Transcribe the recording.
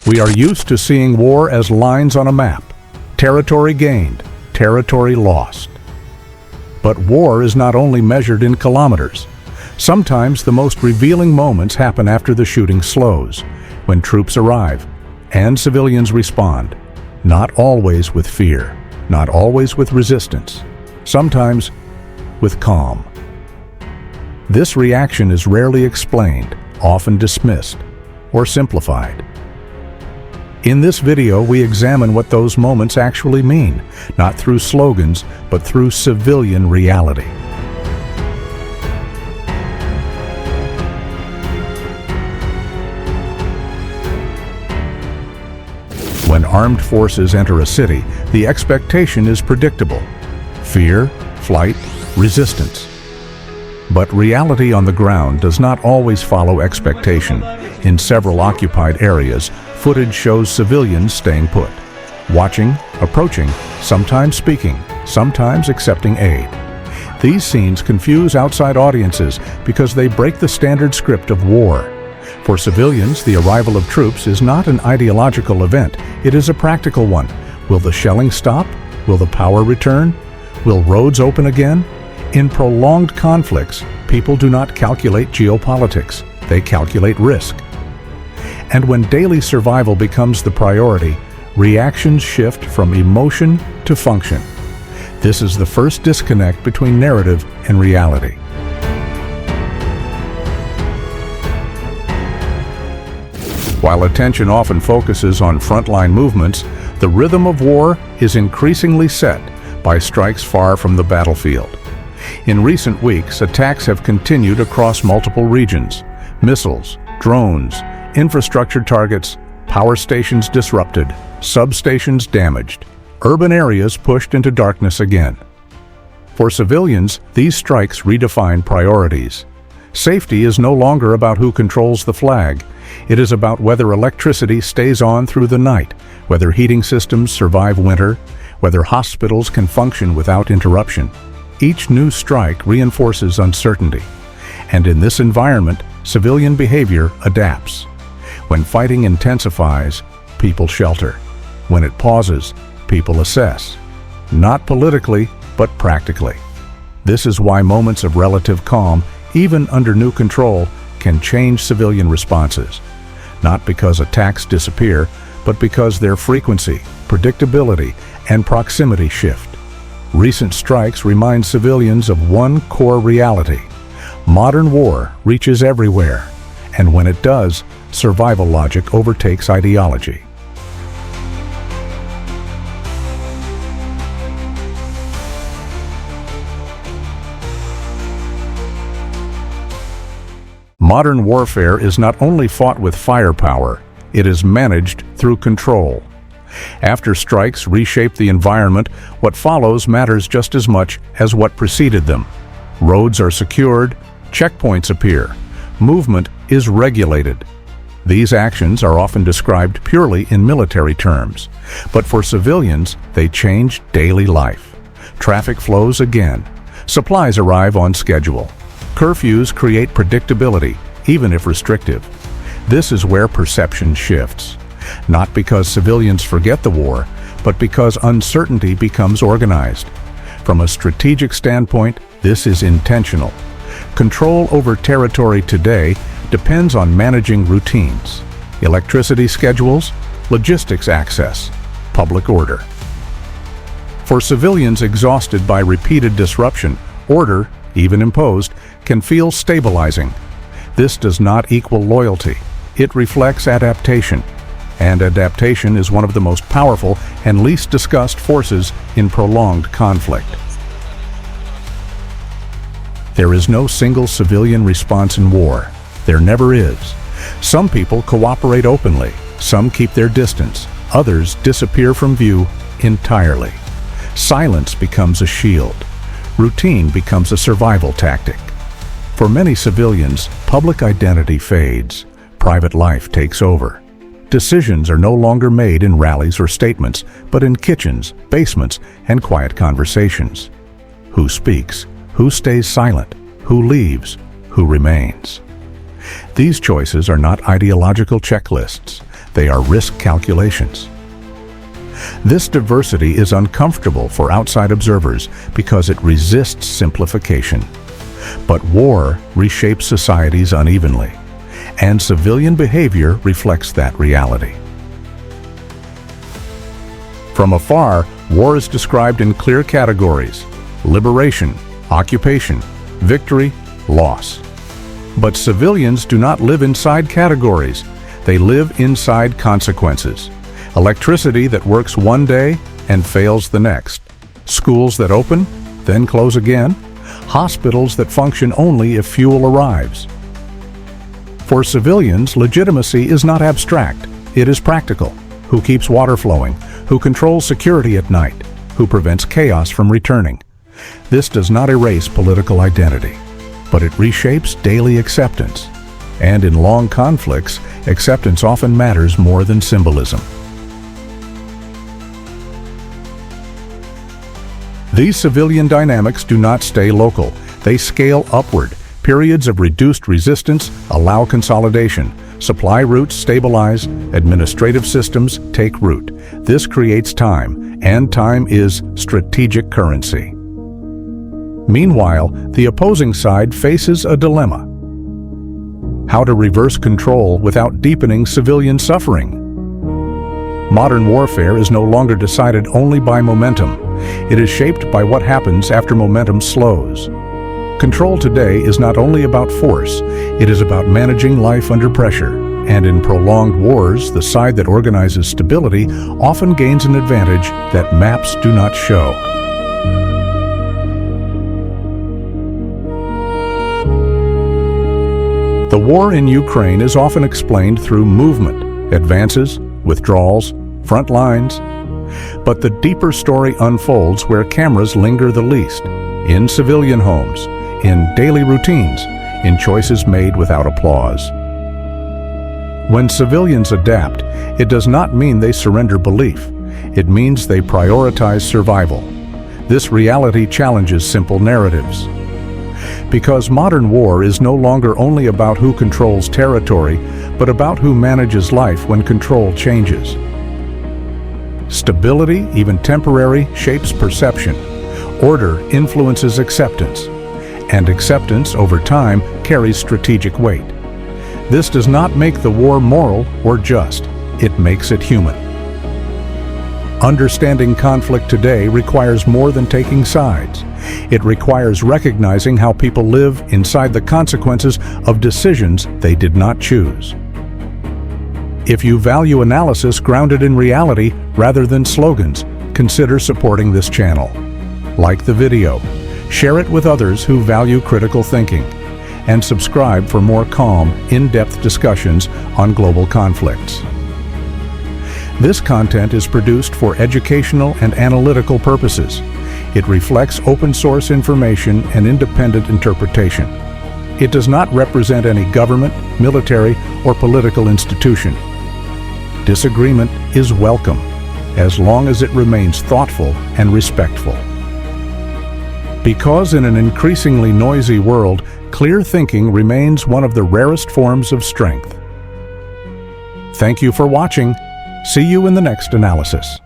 We are used to seeing war as lines on a map, territory gained, territory lost. But war is not only measured in kilometers. Sometimes the most revealing moments happen after the shooting slows, when troops arrive and civilians respond, not always with fear, not always with resistance, sometimes with calm. This reaction is rarely explained, often dismissed, or simplified. In this video, we examine what those moments actually mean, not through slogans, but through civilian reality. When armed forces enter a city, the expectation is predictable: fear, flight, resistance. But reality on the ground does not always follow expectation. In several occupied areas, footage shows civilians staying put, watching, approaching, sometimes speaking, sometimes accepting aid. These scenes confuse outside audiences because they break the standard script of war. For civilians, the arrival of troops is not an ideological event, it is a practical one. Will the shelling stop? Will the power return? Will roads open again? In prolonged conflicts, people do not calculate geopolitics, they calculate risk. And when daily survival becomes the priority, reactions shift from emotion to function. This is the first disconnect between narrative and reality. While attention often focuses on frontline movements, the rhythm of war is increasingly set by strikes far from the battlefield. In recent weeks, attacks have continued across multiple regions. Missiles, drones, infrastructure targets, power stations disrupted, substations damaged, urban areas pushed into darkness again. For civilians, these strikes redefine priorities. Safety is no longer about who controls the flag. It is about whether electricity stays on through the night, whether heating systems survive winter, whether hospitals can function without interruption. Each new strike reinforces uncertainty. And in this environment, civilian behavior adapts. When fighting intensifies, people shelter. When it pauses, people assess. Not politically, but practically. This is why moments of relative calm, even under new control, can change civilian responses. Not because attacks disappear, but because their frequency, predictability, and proximity shift. Recent strikes remind civilians of one core reality: modern war reaches everywhere, and when it does, survival logic overtakes ideology. Modern warfare is not only fought with firepower, it is managed through control. After strikes reshape the environment, what follows matters just as much as what preceded them. Roads are secured, checkpoints appear, movement is regulated. These actions are often described purely in military terms, but for civilians, they change daily life. Traffic flows again. Supplies arrive on schedule. Curfews create predictability, even if restrictive. This is where perception shifts. Not because civilians forget the war, but because uncertainty becomes organized. From a strategic standpoint, this is intentional. Control over territory today depends on managing routines, electricity schedules, logistics access, public order. For civilians exhausted by repeated disruption, order, even imposed, can feel stabilizing. This does not equal loyalty. It reflects adaptation. And adaptation is one of the most powerful and least discussed forces in prolonged conflict. There is no single civilian response in war. There never is. Some people cooperate openly, some keep their distance, others disappear from view entirely. Silence becomes a shield. Routine becomes a survival tactic. For many civilians, public identity fades. Private life takes over. Decisions are no longer made in rallies or statements, but in kitchens, basements, and quiet conversations. Who speaks? Who stays silent? Who leaves? Who remains? These choices are not ideological checklists. They are risk calculations. This diversity is uncomfortable for outside observers because it resists simplification. But war reshapes societies unevenly, and civilian behavior reflects that reality. From afar, war is described in clear categories: liberation, occupation, victory, loss. But civilians do not live inside categories. They live inside consequences. Electricity that works one day and fails the next. Schools that open, then close again. Hospitals that function only if fuel arrives. For civilians, legitimacy is not abstract. It is practical. Who keeps water flowing? Who controls security at night? Who prevents chaos from returning? This does not erase political identity, but it reshapes daily acceptance. And in long conflicts, acceptance often matters more than symbolism. These civilian dynamics do not stay local. They scale upward. Periods of reduced resistance allow consolidation. Supply routes stabilize. Administrative systems take root. This creates time, and time is strategic currency. Meanwhile, the opposing side faces a dilemma: how to reverse control without deepening civilian suffering. Modern warfare is no longer decided only by momentum. It is shaped by what happens after momentum slows. Control today is not only about force, it is about managing life under pressure. And in prolonged wars, the side that organizes stability often gains an advantage that maps do not show. The war in Ukraine is often explained through movement, advances, withdrawals, front lines. But the deeper story unfolds where cameras linger the least: in civilian homes, in daily routines, in choices made without applause. When civilians adapt, it does not mean they surrender belief. It means they prioritize survival. This reality challenges simple narratives. Because modern war is no longer only about who controls territory, but about who manages life when control changes. Stability, even temporary, shapes perception. Order influences acceptance. And acceptance, over time, carries strategic weight. This does not make the war moral or just. It makes it human. Understanding conflict today requires more than taking sides. It requires recognizing how people live inside the consequences of decisions they did not choose. If you value analysis grounded in reality rather than slogans, consider supporting this channel. Like the video, share it with others who value critical thinking, and subscribe for more calm, in-depth discussions on global conflicts. This content is produced for educational and analytical purposes. It reflects open-source information and independent interpretation. It does not represent any government, military, or political institution. Disagreement is welcome, as long as it remains thoughtful and respectful. Because in an increasingly noisy world, clear thinking remains one of the rarest forms of strength. Thank you for watching. See you in the next analysis.